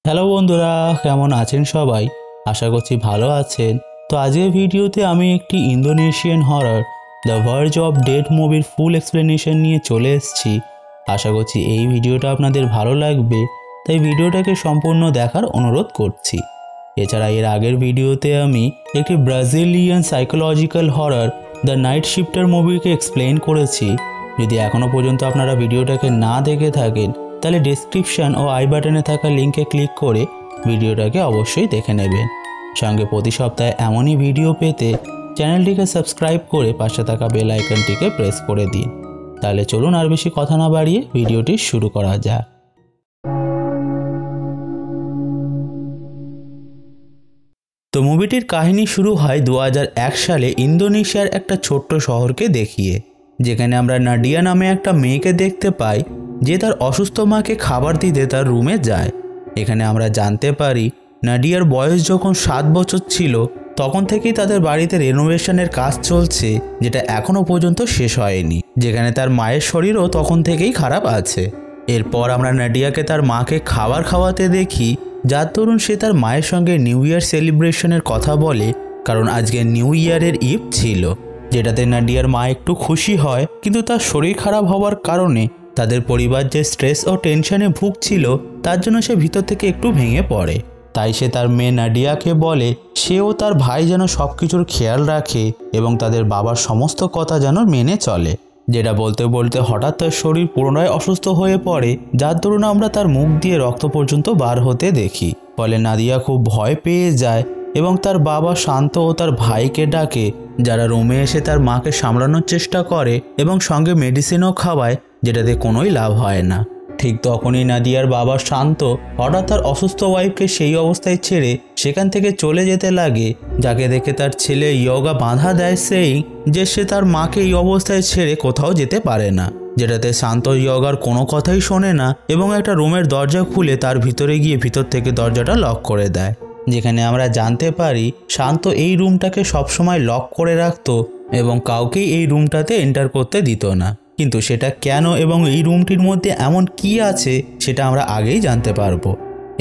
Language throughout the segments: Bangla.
হ্যালো বন্ধুরা, কেমন আছেন সবাই? আশা করছি ভালো আছেন। তো আজকের ভিডিওতে আমি একটি Indonesian horror the verge of death মুভির ফুল এক্সপ্লেনেশন নিয়ে চলে এসেছি। আশা করছি এই ভিডিওটা আপনাদের ভালো লাগবে, তাই ভিডিওটাকে সম্পূর্ণ দেখার অনুরোধ করছি। এছাড়া এর আগের ভিডিওতে আমি একটি Brazilian psychological horror the night shifter মুভিকে এক্সপ্লেন করেছি। যদি এখনও পর্যন্ত আপনারা ভিডিওটাকে না দেখে থাকেন তাহলে ডেসক্রিপশন ও আই বাটনে থাকা লিঙ্কে ক্লিক করে ভিডিওটাকে অবশ্যই দেখে নেবেন। সঙ্গে প্রতি সপ্তাহে এমনই ভিডিও পেতে চ্যানেলটিকে সাবস্ক্রাইব করে পাশে থাকা বেল আইকনটিকে প্রেস করে দিন। তাহলে চলুন আর বেশি কথা না বাড়িয়ে ভিডিওটি শুরু করা যাক। তো মুভিটির কাহিনী শুরু হয় 2001 সালে ইন্দোনেশিয়ার একটা ছোট্ট শহরকে দেখিয়ে, যেখানে আমরা নাডিয়া নামে একটা মেয়েকে দেখতে পাই যে তার অসুস্থ মাকে খাবার দিতে তার রুমে যায়। এখানে আমরা জানতে পারি নাডিয়ার বয়স যখন 7 বছর ছিল তখন থেকেই তাদের বাড়িতে রেনোভেশনের কাজ চলছে, যেটা এখনও পর্যন্ত শেষ হয়নি, যেখানে তার মায়ের শরীরও তখন থেকেই খারাপ আছে। এরপর আমরা নাডিয়াকে তার মাকে খাবার খাওয়াতে দেখি, যার দরুন সে তার মায়ের সঙ্গে নিউ ইয়ার সেলিব্রেশনের কথা বলে, কারণ আজকে নিউ ইয়ারের ইভ ছিল, যেটাতে নাডিয়ার মা একটু খুশি হয়। কিন্তু তার শরীর খারাপ হওয়ার কারণে তাদের পরিবার যে স্ট্রেস ও টেনশনে ভুগছিল তার জন্য সে ভিতর থেকে একটু ভেঙে পড়ে। তাই সে তার মেয়ে নাডিয়াকে বলে সেও তার ভাই যেন সব কিছুর খেয়াল রাখে এবং তাদের বাবার সমস্ত কথা যেন মেনে চলে। যেটা বলতে বলতে হঠাৎ তার শরীর পুনরায় অসুস্থ হয়ে পড়ে, যার দরুন আমরা তার মুখ দিয়ে রক্ত পর্যন্ত বার হতে দেখি। ফলে নাদিয়া খুব ভয় পেয়ে যায় এবং তার বাবা শান্ত ও তার ভাইকে ডাকে, যারা রুমে এসে তার মাকে সামলানোর চেষ্টা করে এবং সঙ্গে মেডিসিনও খাওয়ায়, যেটাতে কোনোই লাভ হয় না। ঠিক তখনই নাদিয়ার বাবা শান্ত হঠাৎ তার অসুস্থ ওয়াইফকে সেই অবস্থায় ছেড়ে সেখান থেকে চলে যেতে লাগে, যাকে দেখে তার ছেলে ইয়োগা বাধা দেয়, সেই যে সে তার মাকে এই অবস্থায় ছেড়ে কোথাও যেতে পারে না। যেটাতে শান্ত ইয়োগার কোনো কথাই শোনে না এবং একটা রুমের দরজা খুলে তার ভিতরে গিয়ে ভিতর থেকে দরজাটা লক করে দেয়। যেখানে আমরা জানতে পারি শান্ত এই রুমটাকে সবসময় লক করে রাখতো এবং কাউকেই এই রুমটাতে এন্টার করতে দিত না। কিন্তু সেটা কেন এবং এই রুমটির মধ্যে এমন কি আছে সেটা আমরা আগেই জানতে পারবো।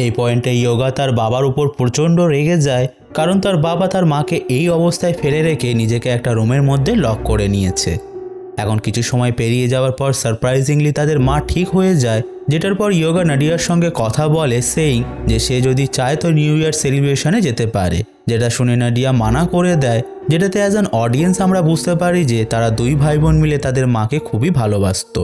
এই পয়েন্টে ইয়োগা তার বাবার উপর প্রচণ্ড রেগে যায়, কারণ তার বাবা তার মাকে এই অবস্থায় ফেলে রেখে নিজেকে একটা রুমের মধ্যে লক করে নিয়েছে। এখন কিছু সময় পেরিয়ে যাওয়ার পর সারপ্রাইজিংলি তাদের মা ঠিক হয়ে যায়, যেটার পর ইয়োগা নাডিয়ার সঙ্গে কথা বলে, সেই যে সে যদি চায় তো নিউ ইয়ার সেলিব্রেশনে যেতে পারে। যেটা শুনে নাডিয়া মানা করে দেয়, যেটাতে অ্যাজ অ্যান অডিয়েন্স আমরা বুঝতে পারি যে তারা দুই ভাই বোন মিলে তাদের মাকে খুবই ভালোবাসতো।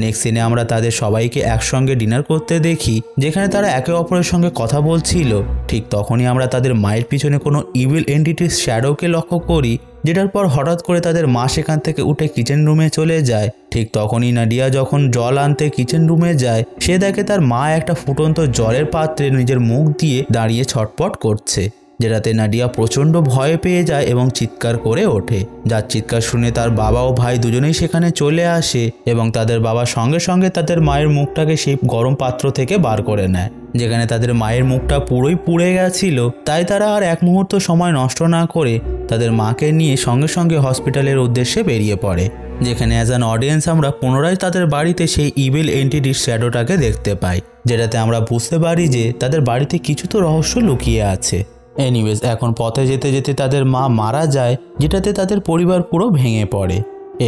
নেক্সট সিনে আমরা তাদের সবাইকে একসঙ্গে ডিনার করতে দেখি, যেখানে তারা একে অপরের সঙ্গে কথা বলছিল। ঠিক তখনই আমরা তাদের মায়ের পিছনে কোনো ইভিল এন্টিটির শ্যাডোকে লক্ষ্য করি, যেটার পর হঠাৎ করে তাদের মা সেখান থেকে উঠে কিচেন রুমে চলে যায়। ঠিক তখনই নাডিয়া যখন জল আনতে কিচেন রুমে যায়, সে দেখে তার মা একটা ফুটন্ত জলের পাত্রে নিজের মুখ দিয়ে দাঁড়িয়ে ছটপট করছে, যেটাতে নাডিয়া প্রচণ্ড ভয় পেয়ে যায় এবং চিৎকার করে ওঠে। যার চিৎকার শুনে তার বাবা ও ভাই দুজনেই সেখানে চলে আসে এবং তাদের বাবা সঙ্গে সঙ্গে তাদের মায়ের মুখটাকে সেই গরম পাত্র থেকে বার করে নেয়, যেখানে তাদের মায়ের মুখটা পুরোই পুড়ে গেছিল। তাই তারা আর এক মুহূর্ত সময় নষ্ট না করে তাদের মাকে নিয়ে সঙ্গে সঙ্গে হসপিটালের উদ্দেশ্যে বেরিয়ে পড়ে, যেখানে অ্যাজ অ্যান অডিয়েন্স আমরা পুনরায় তাদের বাড়িতে সেই ইভিল এন্টিটির শ্যাডোটাকে দেখতে পাই, যেটাতে আমরা বুঝতে পারি যে তাদের বাড়িতে কিছু তো রহস্য লুকিয়ে আছে। এনিওয়েজ, এখন পথে যেতে যেতে তাদের মা মারা যায়, যেটাতে তাদের পরিবার পুরো ভেঙে পড়ে।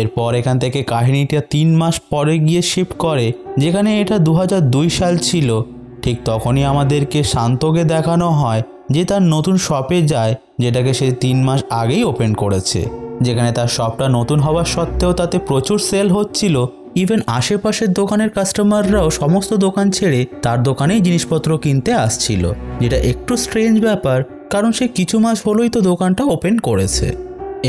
এরপর এখান থেকে কাহিনীটা 3 মাস পরে গিয়ে শিফট করে, যেখানে এটা 2002 সাল ছিল। ঠিক তখনই আমাদেরকে শান্তকে দেখানো হয় যে তার নতুন শপে যায়, যেটাকে সে 3 মাস আগেই ওপেন করেছে, যেখানে তার শপটা নতুন হওয়ার সত্ত্বেও তাতে প্রচুর সেল হচ্ছিল। ইভেন আশেপাশের দোকানের কাস্টমাররাও সমস্ত দোকান ছেড়ে তার দোকানেই জিনিসপত্র কিনতে আসছিল, যেটা একটু স্ট্রেঞ্জ ব্যাপার, কারণ সে কিছু মাস হলোই তো দোকানটা ওপেন করেছে।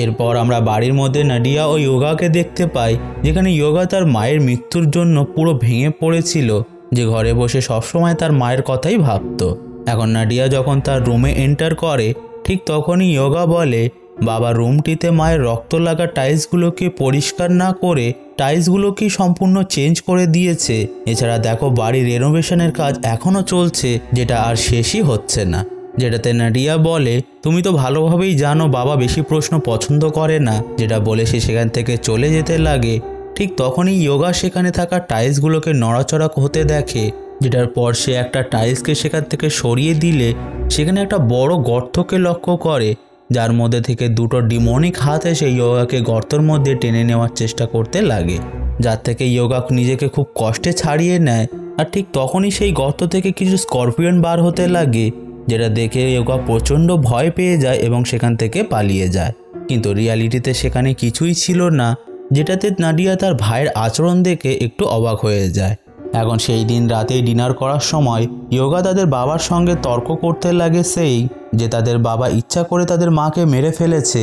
এরপর আমরা বাড়ির মধ্যে নাডিয়া ও ইয়োগাকে দেখতে পাই, যেখানে ইয়োগা তার মায়ের মৃত্যুর জন্য পুরো ভেঙে পড়েছিল, যে ঘরে বসে সবসময় তার মায়ের কথাই ভাবতো। এখন নাডিয়া যখন তার রুমে এন্টার করে, ঠিক তখনই ইয়োগা বলে, বাবা রুমটিতে মায়ের রক্ত লাগা টাইলসগুলোকে পরিষ্কার না করে টাইলসগুলোকে সম্পূর্ণ চেঞ্জ করে দিয়েছে। এছাড়া দেখো বাড়ির রেনোভেশনের কাজ এখনও চলছে, যেটা আর শেষই হচ্ছে না। যেটাতে নাডিয়া বলে, তুমি তো ভালোভাবেই জানো বাবা বেশি প্রশ্ন পছন্দ করে না, যেটা বলে সে সেখান থেকে চলে যেতে লাগে। ঠিক তখনই ইয়োগা সেখানে থাকা টাইলসগুলোকে নড়াচড়া হতে দেখে যেটার পর সে একটা টাইলসকে সেখান থেকে সরিয়ে দিলে সেখানে একটা বড় গর্তকে লক্ষ্য করে, যার মধ্যে থেকে দুটো ডিমনিক হাত এসে ইয়োগাকে গর্তের মধ্যে টেনে নেওয়ার চেষ্টা করতে লাগে, যার থেকে ইয়োগা নিজেকে খুব কষ্টে ছাড়িয়ে নেয়। আর ঠিক তখনই সেই গর্ত থেকে কিছু স্করপিয়ন বার হতে লাগে, যেটা দেখে ইয়োগা প্রচণ্ড ভয় পেয়ে যায় এবং সেখান থেকে পালিয়ে যায়। কিন্তু রিয়ালিটিতে সেখানে কিছুই ছিল না, যেটাতে নাডিয়া তার ভাইয়ের আচরণ দেখে একটু অবাক হয়ে যায়। এখন সেই দিন রাতেই ডিনার করার সময় ইয়োগা তাদের বাবার সঙ্গে তর্ক করতে লাগে সেই যে তাদের বাবা ইচ্ছা করে তাদের মাকে মেরে ফেলেছে।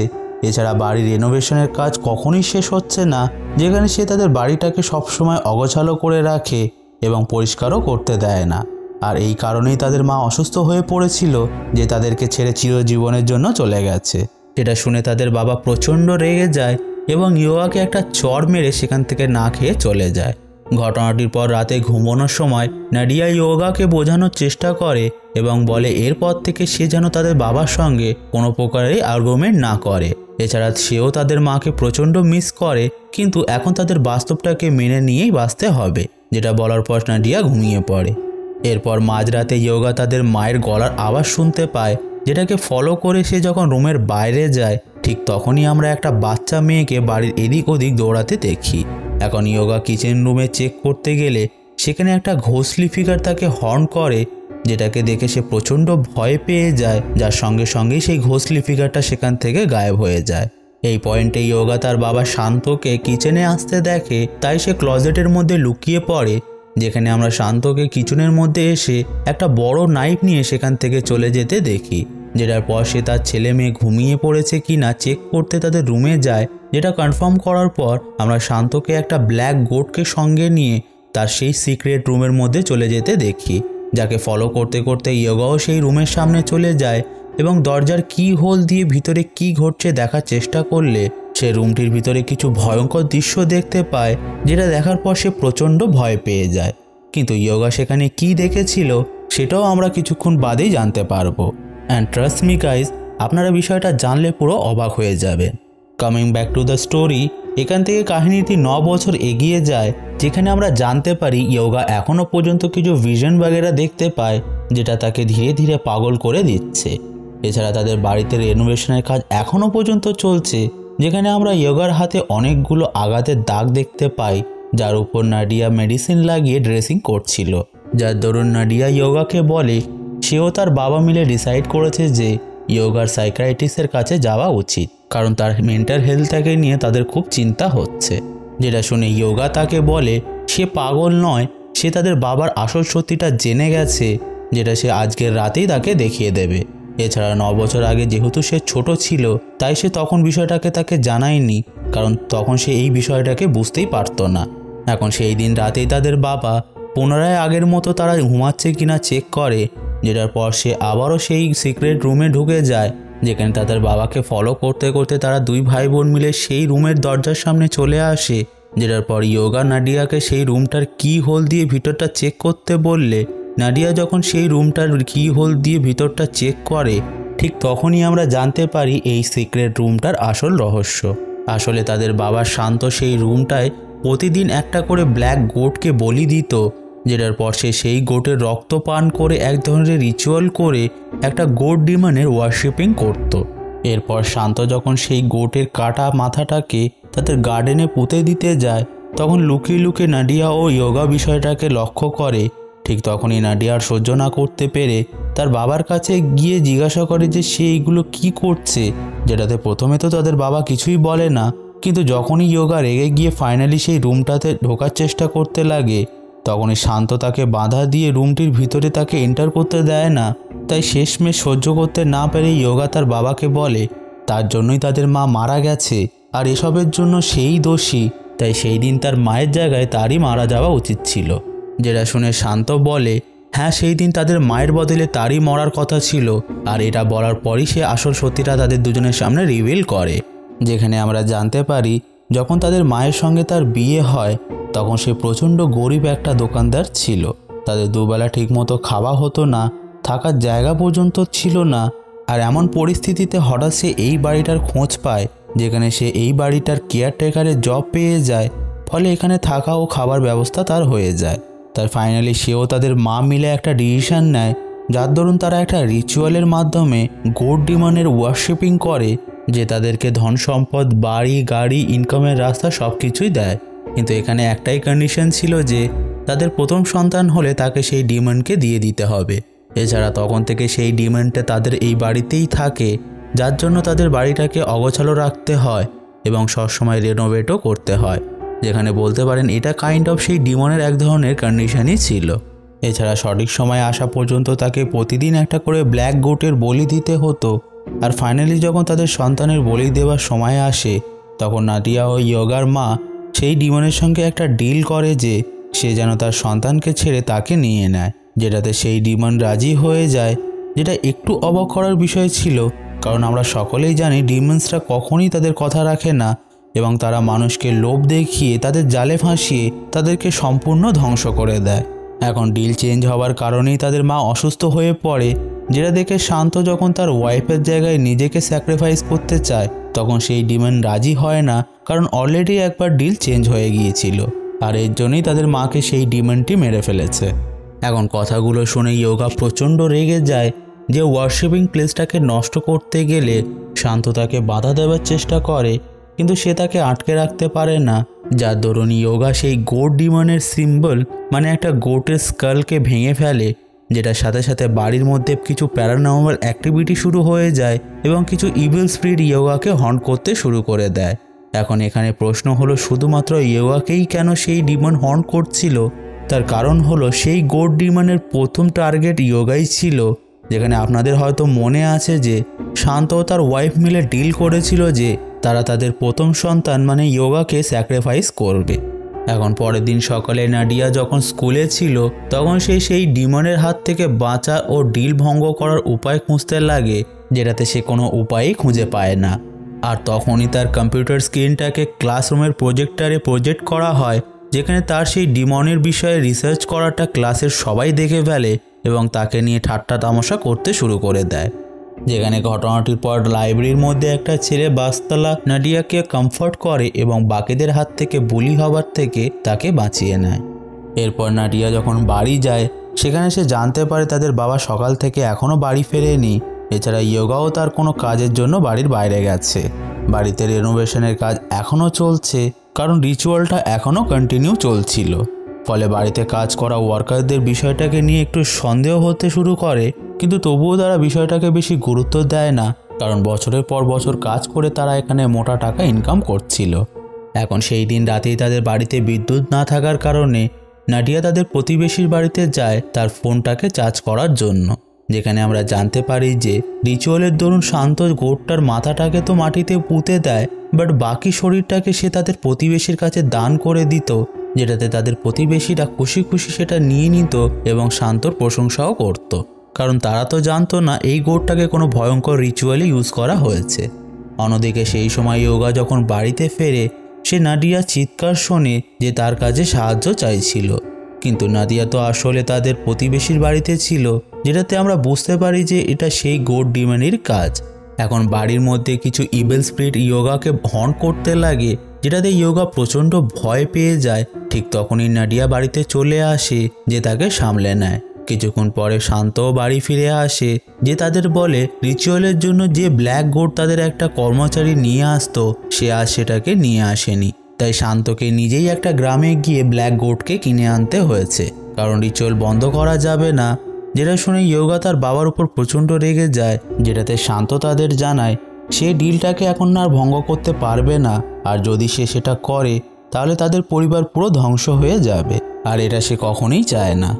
এছাড়া বাড়ির রেনোভেশনের কাজ কখনোই শেষ হচ্ছে না, যেখানে সে তাদের বাড়িটাকে সবসময় অগোছালো করে রাখে এবং পরিষ্কারও করতে দেয় না। আর এই কারণেই তাদের মা অসুস্থ হয়ে পড়েছিল, যে তাদেরকে ছেড়ে চিরজীবনের জন্য চলে গেছে। এটা শুনে তাদের বাবা প্রচণ্ড রেগে যায় এবং ইয়োগাকে একটা চড় মেরে সেখান থেকে না খেয়ে চলে যায়। ঘটনাটির পর রাতে ঘুমানোর সময় নাডিয়া ইয়োগাকে বোঝানোর চেষ্টা করে এবং বলে এরপর থেকে সে যেন তাদের বাবার সঙ্গে কোনো প্রকারের আর্গুমেন্ট না করে। এছাড়া সেও তাদের মাকে প্রচণ্ড মিস করে, কিন্তু এখন তাদের বাস্তবটাকে মেনে নিয়েই বাঁচতে হবে, যেটা বলার পর নাডিয়া ঘুমিয়ে পড়ে। এরপর মাঝরাতে ইয়োগা তাদের মায়ের গলার আওয়াজ শুনতে পায়, যেটাকে ফলো করে সে যখন রুমের বাইরে যায় ঠিক তখনই আমরা একটা বাচ্চা মেয়েকে বাড়ির এদিক ওদিক দৌড়াতে দেখি। এখন ইয়োগা কিচেন রুমে চেক করতে গেলে সেখানে একটা ঘোষলি ফিগার তাকে হর্ন করে, যেটাকে দেখে সে প্রচণ্ড ভয় পেয়ে যায়, যার সঙ্গে সঙ্গেই সেই ঘোষলি ফিগারটা সেখান থেকে গায়েব হয়ে যায়। এই পয়েন্টে ইয়োগা তার বাবা শান্তকে কিচেনে আসতে দেখে, তাই সে ক্লজেটের মধ্যে লুকিয়ে পড়ে, যেখানে আমরা শান্তকে কিচেনের মধ্যে এসে একটা বড় নাইফ নিয়ে সেখান থেকে চলে যেতে দেখি। যেটার পর সে তার ছেলে মেয়ে ঘুমিয়ে পড়েছে কিনা চেক করতে তাদের রুমে যায়, যেটা কনফার্ম করার পর আমরা শান্তকে একটা ব্ল্যাক গোটকে সঙ্গে নিয়ে তার সেই সিক্রেট রুমের মধ্যে চলে যেতে দেখি, যাকে ফলো করতে করতে ইয়োগাও সেই রুমের সামনে চলে যায় এবং দরজার কি হোল দিয়ে ভিতরে কি ঘটছে দেখার চেষ্টা করলে সে রুমটির ভিতরে কিছু ভয়ঙ্কর দৃশ্য দেখতে পায়, যেটা দেখার পর সে প্রচণ্ড ভয় পেয়ে যায়। কিন্তু ইয়োগা সেখানে কি দেখেছিল সেটাও আমরা কিছুক্ষণ বাদেই জানতে পারবো। অ্যান্ড ট্রাস্ট মি গাইজ, আপনারা বিষয়টা জানলে পুরো অবাক হয়ে যাবেন। Coming back to the story, এখান থেকে কাহিনীটি 9 বছর এগিয়ে যায়, যেখানে আমরা জানতে পারি ইয়োগা এখনও পর্যন্ত কিছু ভিশন বাগেরা দেখতে পায়, যেটা তাকে ধীরে ধীরে পাগল করে দিচ্ছে। এছাড়া তাদের বাড়িতে রেনোভেশনের কাজ এখনও পর্যন্ত চলছে, যেখানে আমরা ইয়োগার হাতে অনেকগুলো আঘাতের দাগ দেখতে পাই, যার উপর নাডিয়া মেডিসিন লাগিয়ে ড্রেসিং করছিল। যার দরুন নাডিয়া ইয়োগাকে বলে সেও তার বাবা মিলে ডিসাইড করেছে যে ইয়োগার সাইকিয়াট্রিস্টের কাছে যাওয়া উচিত, কারণ তার মেন্টাল হেলথটাকে নিয়ে তাদের খুব চিন্তা হচ্ছে। যেটা শুনে ইয়োগা তাকে বলে সে পাগল নয়, সে তাদের বাবার আসল সত্যিটা জেনে গেছে, যেটা সে আজকের রাতেই তাকে দেখিয়ে দেবে। এছাড়া 9 বছর আগে যেহেতু সে ছোট ছিল, তাই সে তখন বিষয়টাকে তাকে জানায়নি, কারণ তখন সে এই বিষয়টাকে বুঝতেই পারতো না। এখন সেই দিন রাতেই তাদের বাবা পুনরায় আগের মতো তারা ঘুমাচ্ছে কিনা চেক করে, যেটার পর সে আবারও সেই সিক্রেট রুমে ঢুকে যায়, যেখানে তাদের বাবাকে ফলো করতে করতে তারা 2 ভাই বোন মিলে সেই রুমের দরজার সামনে চলে আসে। যেটার পর ইয়োগা নাডিয়াকে সেই রুমটার কি হোল দিয়ে ভিতরটা চেক করতে বললে নাডিয়া যখন সেই রুমটার কি হোল দিয়ে ভিতরটা চেক করে, ঠিক তখনই আমরা জানতে পারি এই সিক্রেট রুমটার আসল রহস্য। আসলে তাদের বাবা শান্ত সেই রুমটায় প্রতিদিন একটা করে ব্ল্যাক গোটকে বলি দিত, যেটার পর সে সেই গোটের রক্ত পান করে এক ধরনের রিচুয়াল করে একটা গোট ডিমনের ওয়ার্শিপিং করত। এরপর শান্ত যখন সেই গোটের কাটা মাথাটাকে তাদের গার্ডেনে পুঁতে দিতে যায়, তখন লুকিয়ে লুকিয়ে নাডিয়া ও ইয়োগা বিষয়টাকে লক্ষ্য করে। ঠিক তখনই নাডিয়ার সহ্য না করতে পেরে তার বাবার কাছে গিয়ে জিজ্ঞাসা করে যে সে এইগুলো কি করছে, যেটাতে প্রথমে তো তাদের বাবা কিছুই বলে না, কিন্তু যখনই ইয়োগা রেগে গিয়ে ফাইনালি সেই রুমটাতে ঢোকার চেষ্টা করতে লাগে, তখনই শান্ত তাকে বাধা দিয়ে রুমটির ভিতরে তাকে এন্টার করতে দেয় না। তাই শেষমেশ সহ্য করতে না পেরে ইয়োগা তার বাবাকে বলে তার জন্যই তাদের মা মারা গেছে আর এসবের জন্য সেই দোষী, তাই সেই দিন তার মায়ের জায়গায় তারই মারা যাওয়া উচিত ছিল। যেটা শুনে শান্ত বলে হ্যাঁ, সেই দিন তাদের মায়ের বদলে তারই মরার কথা ছিল। আর এটা বলার পরই সে আসল সত্যিটা তাদের দুজনের সামনে রিভিল করে, যেখানে আমরা জানতে পারি যখন তাদের মায়ের সঙ্গে তার বিয়ে হয় তখন সে প্রচণ্ড গরিব একটা দোকানদার ছিল। তাদের দুবেলা ঠিকমতো খাওয়া হতো না, থাকার জায়গা পর্যন্ত ছিল না। আর এমন পরিস্থিতিতে হঠাৎ সে এই বাড়িটার খোঁজ পায়, যেখানে সে এই বাড়িটার কেয়ারটেকারের জব পেয়ে যায়, ফলে এখানে থাকা ও খাবার ব্যবস্থা তার হয়ে যায়। তাই ফাইনালি সেও তাদের মা মিলে একটা ডিসিশন নেয়, যার দরুন তারা একটা রিচুয়ালের মাধ্যমে গোড ডিমনের ওয়ার্শিপিং করে, যে তাদেরকে ধন সম্পদ, বাড়ি গাড়ি, ইনকামের রাস্তা সব কিছুই দেয়। কিন্তু এখানে একটাই কন্ডিশন ছিল যে তাদের প্রথম সন্তান হলে তাকে সেই ডিমনকে দিয়ে দিতে হবে। এছাড়া তখন থেকে সেই ডিমনটা তাদের এই বাড়িতেই থাকে, যার জন্য তাদের বাড়িটাকে অগোছালো রাখতে হয় এবং সবসময় রেনোভেটও করতে হয়, যেখানে বলতে পারেন এটা কাইন্ড অফ সেই ডিমনের এক ধরনের কন্ডিশনই ছিল। এছাড়া সঠিক সময় আসা পর্যন্ত তাকে প্রতিদিন একটা করে ব্ল্যাক গোটের বলি দিতে হতো। আর ফাইনালি যখন তাদের সন্তানের বলি দেওয়ার সময় আসে, তখন নাদিয়া ও ইয়োগার মা সেই ডিমনের সঙ্গে একটা ডিল করে যে সে যেন তার সন্তানকে ছেড়ে তাকে নিয়ে নেয়, যেটাতে সেই ডিমন রাজি হয়ে যায়, যেটা একটু অবাক করার বিষয় ছিল, কারণ আমরা সকলেই জানি ডিমন্সরা কখনই তাদের কথা রাখে না এবং তারা মানুষকে লোভ দেখিয়ে তাদের জালে ফাঁসিয়ে তাদেরকে সম্পূর্ণ ধ্বংস করে দেয়। এখন ডিল চেঞ্জ হওয়ার কারণেই তাদের মা অসুস্থ হয়ে পড়ে, যেটা দেখে শান্ত যখন তার ওয়াইফের জায়গায় নিজেকে স্যাক্রিফাইস করতে চায়, তখন সেই ডিমন রাজি হয় না, কারণ অলরেডি একবার ডিল চেঞ্জ হয়ে গিয়েছিল, আর এর জন্যই তাদের মাকে সেই ডিমনটি মেরে ফেলেছে। এখন কথাগুলো শুনে ইয়োগা প্রচণ্ড রেগে যায় যে ওয়ার্শিপিং প্লেসটাকে নষ্ট করতে গেলে শান্ত তাকে বাধা দেওয়ার চেষ্টা করে, কিন্তু সে তাকে আটকে রাখতে পারে না, যার দরুন ইয়োগা সেই গোট ডিমনের সিম্বল মানে একটা গোটের স্কালকে ভেঙে ফেলে, যেটার সাথে সাথে বাড়ির মধ্যে কিছু প্যারানর্মাল অ্যাক্টিভিটি শুরু হয়ে যায় এবং কিছু ইভিল স্পিরিট ইয়োগাকে হন্ট করতে শুরু করে দেয়। এখন এখানে প্রশ্ন হলো শুধুমাত্র ইয়োগাকেই কেন সেই ডিমন হন্ট করছিল? তার কারণ হলো সেই গোট ডিমনের প্রথম টার্গেট ইয়োগাই ছিল, যেখানে আপনাদের হয়তো মনে আছে যে শান্ত ও তার ওয়াইফ মিলে ডিল করেছিল যে তারা তাদের প্রথম সন্তান মানে ইয়োগাকে স্যাক্রিফাইস করবে। এখন পরের দিন সকালে নাডিয়া যখন স্কুলে ছিল, তখন সে সেই ডিমনের হাত থেকে বাঁচা ও ডিল ভঙ্গ করার উপায় খুঁজতে লাগে, যেটাতে সে কোনো উপায়ই খুঁজে পায় না। আর তখনই তার কম্পিউটার স্ক্রিনটাকে ক্লাসরুমের প্রজেক্টরে প্রজেক্ট করা হয়, যেখানে তার সেই ডিমনের বিষয়ে রিসার্চ করাটা ক্লাসের সবাই দেখে ফেলে এবং তাকে নিয়ে ঠাট্টা তামাশা করতে শুরু করে দেয়। যেখানে ঘটনাটির পর লাইব্রেরির মধ্যে একটা ছেলে বাসতলা নাডিয়াকে কমফর্ট করে এবং বাকিদের হাত থেকে বুলি হওয়ার থেকে তাকে বাঁচিয়ে নেয়। এরপর নাডিয়া যখন বাড়ি যায়, সেখানে সে জানতে পারে তাদের বাবা সকাল থেকে এখনও বাড়ি ফেরেনি। এছাড়া ইয়োগাও তার কোনো কাজের জন্য বাড়ির বাইরে গেছে। বাড়িতে রেনোভেশনের কাজ এখনও চলছে, কারণ রিচুয়ালটা এখনও কন্টিনিউ চলছিল। ফলে বাড়িতে কাজ করা ওয়ার্কারদের বিষয়টাকে নিয়ে একটু সন্দেহ হতে শুরু করে, কিন্তু তবুও তারা বিষয়টাকে বেশি গুরুত্ব দেয় না, কারণ বছরের পর বছর কাজ করে তারা এখানে মোটা টাকা ইনকাম করছিল। এখন সেই দিন রাতেই তাদের বাড়িতে বিদ্যুৎ না থাকার কারণে নাডিয়া তাদের প্রতিবেশীর বাড়িতে যায় তার ফোনটাকে চার্জ করার জন্য, যেখানে আমরা জানতে পারি যে রিচুয়ালের দরুন শান্ত গোটটার মাথাটাকে তো মাটিতে পুঁতে দেয়, বাট বাকি শরীরটাকে সে তাদের প্রতিবেশীর কাছে দান করে দিত, যেটাতে তাদের প্রতিবেশীরা খুশি খুশি সেটা নিয়ে নিত এবং শান্তর প্রশংসাও করত, কারণ তারা তো জানতো না এই গোটটাকে কোনো ভয়ঙ্কর রিচুয়ালে ইউজ করা হয়েছে। অন্যদিকে সেই সময় ইয়োগা যখন বাড়িতে ফেরে, সে নাডিয়া চিৎকার শোনে যে তার কাজে সাহায্য চাইছিল, কিন্তু নাদিয়া তো আসলে তাদের প্রতিবেশীর বাড়িতে ছিল, যেটাতে আমরা বুঝতে পারি যে এটা সেই গোট ডিমনের কাজ। এখন বাড়ির মধ্যে কিছু ইভিল স্পিরিট ইয়োগাকে হন্ট করতে লাগে, যেটাতে ইয়োগা প্রচণ্ড ভয় পেয়ে যায়। ঠিক তখনই নাডিয়া বাড়িতে চলে আসে যে তাকে সামলে নেয়। কিছুক্ষণ পরে শান্তও বাড়ি ফিরে আসে, যে তাদের বলে রিচুয়ালের জন্য যে ব্ল্যাক গোট তাদের একটা কর্মচারী নিয়ে আসতো, সে আজ সেটাকে নিয়ে আসেনি। তাই শান্তকে নিজেই একটা গ্রামে গিয়ে ব্ল্যাক গোটকে কিনে আনতে হয়েছে, কারণ রিচুয়াল বন্ধ করা যাবে না। যেটা শুনে ইয়োগা তার বাবার উপর প্রচণ্ড রেগে যায়, যেটাতে শান্ত তাদের জানায় সে ডিলটাকে এখন আর ভঙ্গ করতে পারবে না, আর যদি সে সেটা করে তাহলে তাদের পরিবার পুরো ধ্বংস হয়ে যাবে, আর এটা সে কখনোই চায় না।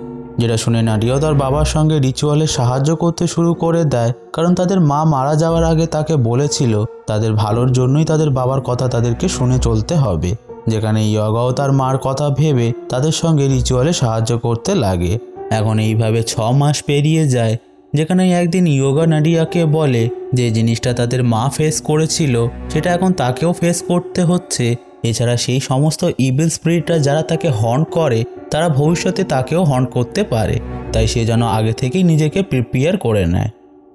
যেটা শুনে নাডিয়াও তার বাবার সঙ্গে রিচুয়ালে সাহায্য করতে শুরু করে দেয়, কারণ তাদের মা মারা যাওয়ার আগে তাকে বলেছিল তাদের ভালোর জন্যই তাদের বাবার কথা তাদেরকে শুনে চলতে হবে। যেখানে ইয়োগাও তার মার কথা ভেবে তাদের সঙ্গে রিচুয়ালে সাহায্য করতে লাগে। এখন এইভাবে 6 মাস পেরিয়ে যায়, যেখানে একদিন ইয়োগা নাডিয়াকে বলে যে জিনিসটা তাদের মা ফেস করেছিল সেটা এখন তাকেও ফেস করতে হচ্ছে। এছাড়া সেই সমস্ত ইভিল স্পিরিটরা যারা তাকে হন্ট করে তারা ভবিষ্যতে তাকেও হন্ট করতে পারে, তাই সে যেন আগে থেকেই নিজেকে প্রিপেয়ার করে নেয়।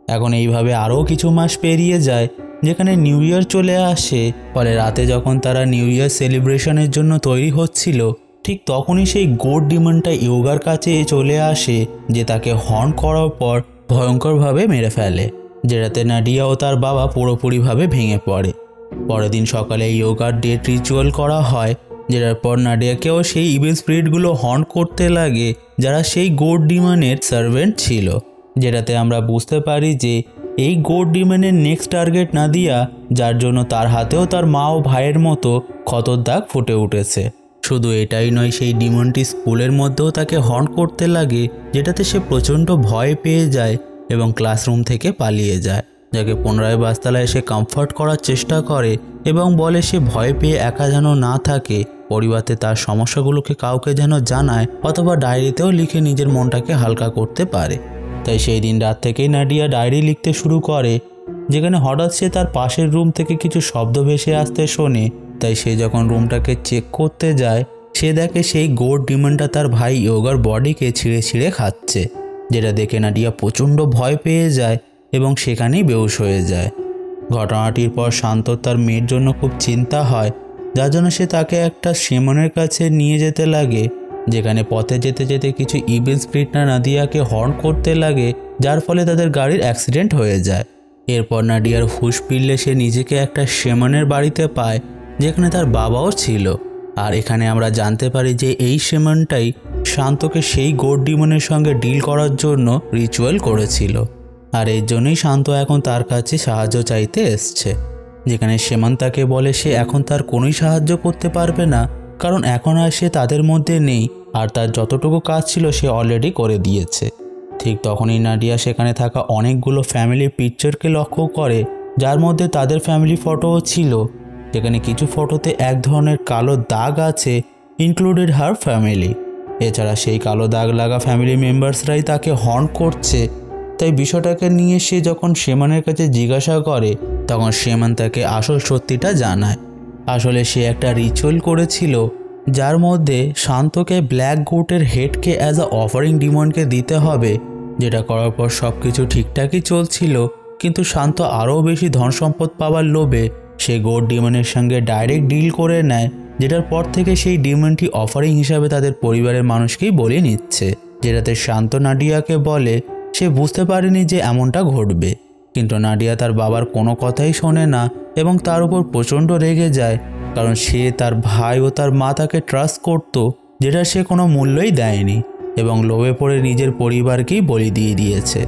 এখন এইভাবে আরও কিছু মাস পেরিয়ে যায়, যেখানে নিউ ইয়ার চলে আসে। ফলে রাতে যখন তারা নিউ ইয়ার সেলিব্রেশনের জন্য তৈরি হচ্ছিল, ঠিক তখনই সেই গোড ডিমনটা ইয়োগার কাছে চলে আসে, যে তাকে হর্ন করার পর ভয়ঙ্করভাবে মেরে ফেলে, যেটাতে নাডিয়া ও তার বাবা পুরোপুরিভাবে ভেঙে পড়ে। পরের দিন সকালে ইয়োগার ডেট রিচুয়াল করা হয়, যেটার পর নাডিয়াকেও সেই ইভিল স্পিরিটগুলো হর্ন করতে লাগে, যারা সেই গোড ডিমনের সার্ভেন্ট ছিল, যেটাতে আমরা বুঝতে পারি যে এই গোড ডিমনের নেক্সট টার্গেট নাদিয়া, যার জন্য তার হাতেও তার মা ও ভাইয়ের মতো ক্ষতর দাগ ফুটে উঠেছে। শুধু এটাই নয়, সেই ডিমনটি স্কুলের মধ্যেও তাকে হর্ন করতে লাগে, যেটাতে সে প্রচণ্ড ভয় পেয়ে যায় এবং ক্লাসরুম থেকে পালিয়ে যায়, যাকে পুনরায় বাসতলায় এসে কমফর্ট করার চেষ্টা করে এবং বলে সে ভয় পেয়ে একা যেন না থাকে, পরিবারে তার সমস্যাগুলোকে কাউকে যেন জানায় অথবা ডায়েরিতেও লিখে নিজের মনটাকে হালকা করতে পারে। তাই সেই দিন রাত থেকেই নাডিয়া ডায়েরি লিখতে শুরু করে, যেখানে হঠাৎ সে তার পাশের রুম থেকে কিছু শব্দ ভেসে আসতে শোনে। তাই সে যখন রুমটাকে চেক করতে যায়, সে দেখে সেই গোড ডিমনটা তার ভাই ইয়োগার বডিকে ছিঁড়ে ছিঁড়ে খাচ্ছে, যেটা দেখে নাডিয়া প্রচণ্ড ভয় পেয়ে যায় এবং সেখানেই বেহুশ হয়ে যায়। ঘটনাটির পর শান্ত তার মেয়ের জন্য খুব চিন্তা হয়, যার জন্য সে তাকে একটা শেমনের কাছে নিয়ে যেতে লাগে, যেখানে পথে যেতে যেতে কিছু ইভিল স্পিরিট নাদিয়াকে হর্ন করতে লাগে, যার ফলে তাদের গাড়ির অ্যাক্সিডেন্ট হয়ে যায়। এরপর নাডিয়ার হুঁশ ফিরলে সে নিজেকে একটা শেমনের বাড়িতে পায়, যেখানে তার বাবাও ছিল। আর এখানে আমরা জানতে পারি যে এই শেমনটাই শান্তকে সেই গোড ডিমনের সঙ্গে ডিল করার জন্য রিচুয়াল করেছিল, আর এর জন্যই শান্ত এখন তার কাছে সাহায্য চাইতে এসছে, যেখানে শেমন তাকে বলে সে এখন তার কোনোই সাহায্য করতে পারবে না, কারণ এখন আর সে তাদের মধ্যে নেই, আর তার যতটুকু কাজ ছিল সে অলরেডি করে দিয়েছে। ঠিক তখনই নাডিয়া সেখানে থাকা অনেকগুলো ফ্যামিলি পিকচারকে লক্ষ্য করে, যার মধ্যে তাদের ফ্যামিলি ফটোও ছিল, যেখানে কিছু ফটোতে এক ধরনের কালো দাগ আছে, ইনক্লুডেড হার ফ্যামিলি। এছাড়া সেই কালো দাগ লাগা ফ্যামিলি মেম্বার্সরাই তাকে হর্ন করছে। তাই বিষয়টাকে নিয়ে সে যখন শেমানের কাছে জিজ্ঞাসা করে, তখন শেমান তাকে আসল সত্যিটা জানায়। আসলে সে একটা রিচুয়াল করেছিল, যার মধ্যে শান্তকে ব্ল্যাক গোটের হেডকে অ্যাজ আ অফারিং ডিমনকে দিতে হবে, যেটা করার পর সব কিছু ঠিকঠাকই চলছিল, কিন্তু শান্ত আরও বেশি ধন সম্পদ পাওয়ার লোভে সে গোড ডিমনের সঙ্গে ডাইরেক্ট ডিল করে নেয়, যেটার পর থেকে সেই ডিমনটি অফারিং হিসাবে তাদের পরিবারের মানুষকেই বলে নিচ্ছে, যেটাতে শান্ত নাডিয়াকে বলে সে বুঝতে পারেনি যে এমনটা ঘটবে। কিন্তু নাডিয়া তার বাবার কোনো কথাই শোনে না এবং তার উপর প্রচণ্ড রেগে যায়, কারণ সে তার ভাই ও তার মা তাকে ট্রাস্ট করত, যেটা সে কোনো মূল্যই দেয়নি এবং লোভে পড়ে নিজের পরিবারকেই বলি দিয়ে দিয়েছে।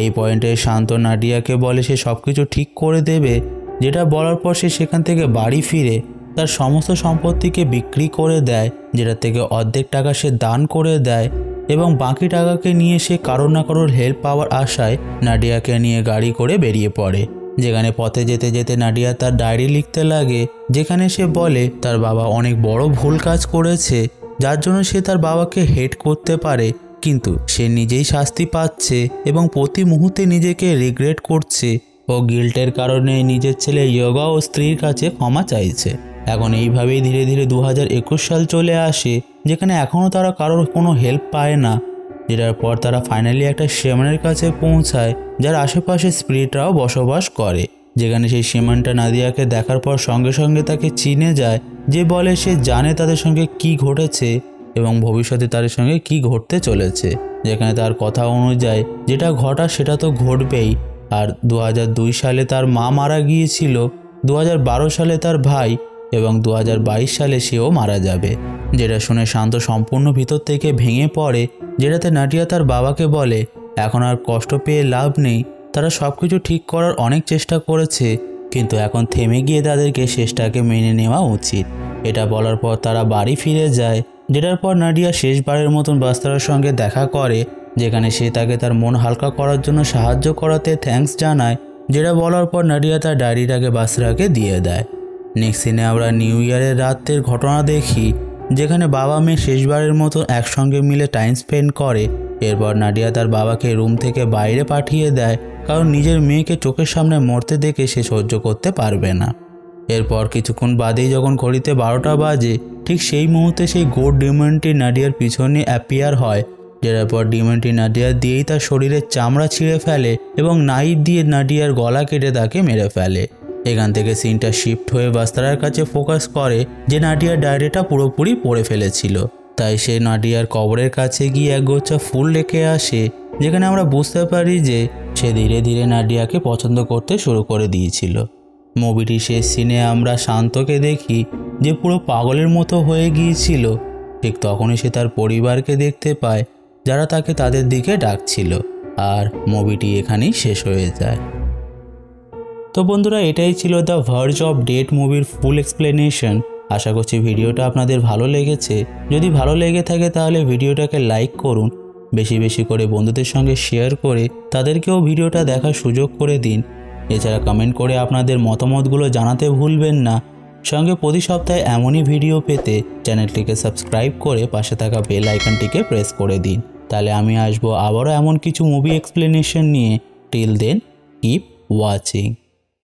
এই পয়েন্টে শান্ত নাডিয়াকে বলে সে সব কিছু ঠিক করে দেবে, যেটা বলার পর সে সেখান থেকে বাড়ি ফিরে তার সমস্ত সম্পত্তিকে বিক্রি করে দেয়, যেটা থেকে অর্ধেক টাকা সে দান করে দেয় এবং বাকি টাকাকে নিয়ে সে কারোর না কারোর হেল্প পাওয়ার আশায় নাডিয়াকে নিয়ে গাড়ি করে বেরিয়ে পড়ে, যেখানে পথে যেতে যেতে নাডিয়া তার ডায়েরি লিখতে লাগে, যেখানে সে বলে তার বাবা অনেক বড় ভুল কাজ করেছে, যার জন্য সে তার বাবাকে হেট করতে পারে, কিন্তু সে নিজেই শাস্তি পাচ্ছে এবং প্রতি মুহূর্তে নিজেকে রিগ্রেট করছে ও গিল্টের কারণে নিজের ছেলে ইয়োগা ও স্ত্রীর কাছে ক্ষমা চাইছে। এখন এইভাবেই ধীরে ধীরে 2021 সাল চলে আসে, যেখানে এখনও তারা কারোর কোনো হেল্প পায় না, যেটার পর তারা ফাইনালি একটা শেমানের কাছে পৌঁছায়, যার আশেপাশে স্পিরিটরাও বসবাস করে, যেখানে সেই শেমানটা নাদিয়াকে দেখার পর সঙ্গে সঙ্গে তাকে চিনে যায়, যে বলে সে জানে তাদের সঙ্গে কি ঘটেছে এবং ভবিষ্যতে তাদের সঙ্গে কি ঘটতে চলেছে, যেখানে তার কথা অনুযায়ী যেটা ঘটা সেটা তো ঘটবেই। আর 2002 সালে তার মা মারা গিয়েছিল, 2012 সালে তার ভাই এবং 2022 সালে সেও মারা যাবে, যেটা শুনে শান্ত সম্পূর্ণ ভিতর থেকে ভেঙে পড়ে, যেটাতে নাডিয়া তার বাবাকে বলে এখন আর কষ্ট পেয়ে লাভ নেই, তারা সব কিছু ঠিক করার অনেক চেষ্টা করেছে, কিন্তু এখন থেমে গিয়ে তাদেরকে শেষটাকে মেনে নেওয়া উচিত। এটা বলার পর তারা বাড়ি ফিরে যায়, যেটার পর নাডিয়া শেষবারের মতন বাস্তারার সঙ্গে দেখা করে, যেখানে সে তাকে তার মন হালকা করার জন্য সাহায্য করাতে থ্যাঙ্কস জানায়, যেটা বলার পর নাডিয়া তার ডায়েরিটাকে বাস্তারাকে দিয়ে দেয়। নেক্সট সিনে আমরা নিউ ইয়ারের রাতের ঘটনা দেখি, যেখানে বাবা মেয়ে শেষবারের মতো একসঙ্গে মিলে টাইম স্পেন্ড করে। এরপর নাডিয়া তার বাবাকে রুম থেকে বাইরে পাঠিয়ে দেয়, কারণ নিজের মেয়েকে চোখের সামনে মরতে দেখে সে সহ্য করতে পারবে না। এরপর কিছুক্ষণ বাদেই যখন ঘড়িতে 12টা বাজে, ঠিক সেই মুহূর্তে সেই গোড ডিমনটি নাডিয়ার পিছনে অ্যাপিয়ার হয়, যেটার পর ডিমনটি নাডিয়া দিয়েই তার শরীরের চামড়া ছিঁড়ে ফেলে এবং নাইফ দিয়ে নাডিয়ার গলা কেটে তাকে মেরে ফেলে। এখান থেকে সিনটা শিফট হয়ে বাস্তারার কাছে ফোকাস করে যে নাডিয়ার ডায়েরিটা পুরোপুরি পড়ে ফেলেছিল। তাই সে নাডিয়ার কবরের কাছে গিয়ে একগুচ্ছা ফুল রেখে আসে, যেখানে আমরা বুঝতে পারি যে সে ধীরে ধীরে নাডিয়াকে পছন্দ করতে শুরু করে দিয়েছিল। মুভিটির শেষ সিনে আমরা শান্তকে দেখি যে পুরো পাগলের মতো হয়ে গিয়েছিল। ঠিক তখনই সে তার পরিবারকে দেখতে পায়, যারা তাকে তাদের দিকে ডাকছিল। আর মুভিটি এখানেই শেষ হয়ে যায়। তো বন্ধুরা, এটাই ছিল দ্য ভার্জ অফ ডেথ মুভির ফুল এক্সপ্লেনেশন। আশা করছি ভিডিওটা আপনাদের ভালো লেগেছে। যদি ভালো লেগে থাকে তাহলে ভিডিওটাকে লাইক করুন, বেশি বেশি করে বন্ধুদের সঙ্গে শেয়ার করে তাদেরকেও ভিডিওটা দেখার সুযোগ করে দিন। এছাড়া কমেন্ট করে আপনাদের মতামতগুলো জানাতে ভুলবেন না। সঙ্গে প্রতি সপ্তাহে এমনই ভিডিও পেতে চ্যানেলটিকে সাবস্ক্রাইব করে পাশে থাকা বেল আইকনটিকে প্রেস করে দিন। তাহলে আমি আসবো আবারও এমন কিছু মুভি এক্সপ্লেনেশন নিয়ে। Till then, keep watching.